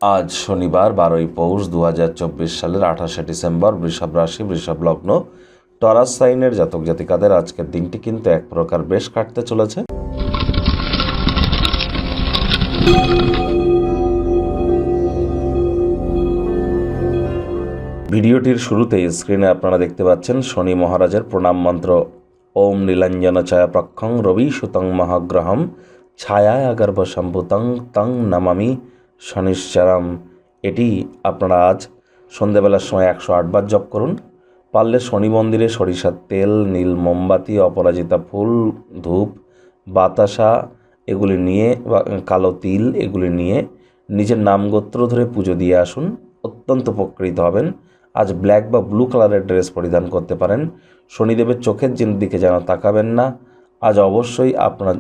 আজ শনিবার 12ই পৌষ 2024 সালের 28শে ডিসেম্বর। বৃষভ রাশি, বৃষভ লগ্ন, টরাস সাইনের জাতক জাতিকাদের আজকের দিনটি কিন্তু এক প্রকার বেশ কাটতে চলেছে। ভিডিওটির শুরুতেই স্ক্রিনে আপনারা দেখতে পাচ্ছেন শনি মহারাজের প্রণাম মন্ত্র। ওম নীলাঞ্জন ছায়া প্রক্ষং রবি সুতং মহাগ্রহম ছায়ায় আগর্ভ সম্ভুতং তং নমামি শনিশ্চরম। এটি আপনারা আজ সন্ধেবেলার সময় 108 বার জপ করুন। পারলে শনি মন্দিরে সরিষার তেল, নীল মোমবাতি, অপরাজিতা ফুল, ধূপ, বাতাসা এগুলি নিয়ে বা কালো তিল এগুলি নিয়ে নিজের নামগোত্র ধরে পুজো দিয়ে আসুন, অত্যন্ত উপকৃত হবেন। আজ ব্ল্যাক বা ব্লু কালারের ড্রেস পরিধান করতে পারেন। শনিদেবের চোখের দিকে যেন তাকাবেন না। আজ অবশ্যই আপনার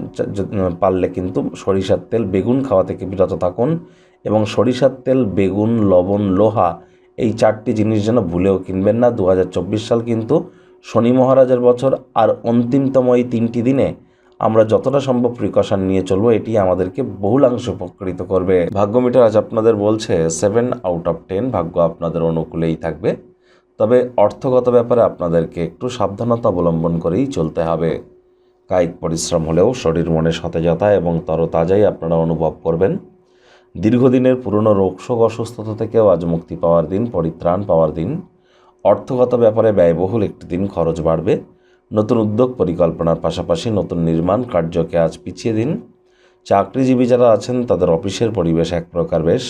পারলে কিন্তু সরিষার তেল, বেগুন খাওয়া থেকে বিরত থাকুন এবং সরিষার তেল, বেগুন, লবণ, লোহা এই 4টি জিনিস যেন ভুলেও কিনবেন না। 2024 সাল কিন্তু শনি মহারাজের বছর, আর অন্তিমতম এই 3টি দিনে আমরা যতটা সম্ভব প্রিকশন নিয়ে চলবো, এটি আমাদেরকে বহুলাংশে উপকৃত করবে। ভাগ্য মিটার আজ আপনাদের বলছে 7 আউট অফ 10, ভাগ্য আপনাদের অনুকূলেই থাকবে। তবে অর্থগত ব্যাপারে আপনাদেরকে একটু সাবধানতা অবলম্বন করেই চলতে হবে। কায়িক পরিশ্রম হলেও শরীর মনে সতেজতা এবং তরতাজাই আপনারা অনুভব করবেন। দীর্ঘদিনের পুরনো রোগশোক অসুস্থতা থেকেও আজ মুক্তি পাওয়ার দিন, পরিত্রাণ পাওয়ার দিন। অর্থগত ব্যাপারে ব্যয়বহুল একটি দিন, খরচ বাড়বে। নতুন উদ্যোগ পরিকল্পনার পাশাপাশি নতুন নির্মাণ কার্যকে আজ পিছিয়ে দিন। চাকরিজীবী যারা আছেন তাদের অফিসের পরিবেশ এক প্রকার বেশ।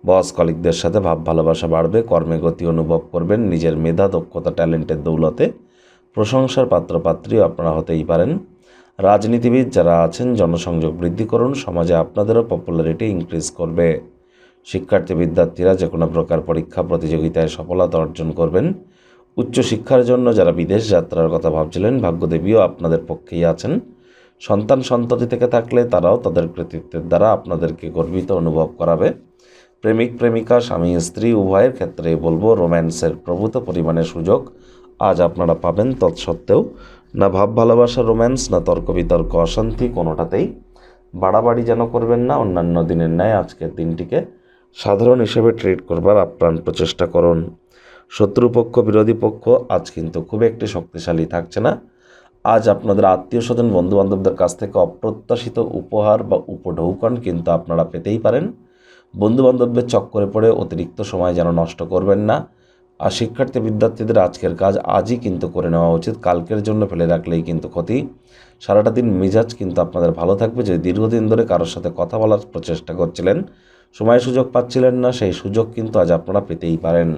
বস কলিগদের সাথে ভাব ভালোবাসা বাড়বে। কর্মে গতি অনুভব করবেন। নিজের মেধা, দক্ষতা, ট্যালেন্টের দৌলতে প্রশংসার পাত্রপাত্রী আপনারা হতেই পারেন। রাজনীতিবিদ যারা আছেন জনসংযোগ বৃদ্ধি করুন, সমাজে আপনাদেরও পপুলারিটি ইনক্রিজ করবে। শিক্ষার্থী বিদ্যার্থীরা যে কোনো প্রকার পরীক্ষা প্রতিযোগিতায় সফলতা অর্জন করবেন। উচ্চশিক্ষার জন্য যারা বিদেশ যাত্রার কথা ভাবছিলেন, ভাগ্যদেবীও আপনাদের পক্ষেই আছেন। সন্ততি থেকে থাকলে তারাও তাদের কৃতিত্বের দ্বারা আপনাদেরকে গর্বিত অনুভব করাবে। প্রেমিক প্রেমিকা, স্বামী স্ত্রী উভয়ের ক্ষেত্রে বলবো রোম্যান্সের প্রভূত পরিমাণে সুযোগ আজ আপনারা পাবেন। তৎসত্ত্বেও না ভাব ভালোবাসা রোম্যান্স, না তর্ক বিতর্ক অশান্তি, কোনোটাতেই বাড়াবাড়ি যেন করবেন না। অন্যান্য দিনের ন্যায় আজকের দিনটিকে সাধারণ হিসেবে ট্রিট করবার আপ্রাণ প্রচেষ্টা করুন। শত্রুপক্ষ, বিরোধী পক্ষ আজ কিন্তু খুব একটি শক্তিশালী থাকছে না। আজ আপনাদের আত্মীয় স্বজন, বন্ধুবান্ধবদের কাছ থেকে অপ্রত্যাশিত উপহার বা উপঢৌকন কিন্তু আপনারা পেতেই পারেন। বন্ধুবান্ধবদের চক্করে পড়ে অতিরিক্ত সময় যেন নষ্ট করবেন না। আর শিক্ষার্থী বিদ্যার্থীদের আজকের কাজ আজই কিন্তু করে নেওয়া উচিত, কালকের জন্য ফেলে রাখলেই কিন্তু ক্ষতি। সারাটা দিন মেজাজ কিন্তু আপনাদের ভালো থাকবে। যে দীর্ঘদিন ধরে কারোর সাথে কথা বলার প্রচেষ্টা করছিলেন, সময় সুযোগ পাচ্ছিলেন না, সেই সুযোগ কিন্তু আজ আপনারা পেতেই পারেন।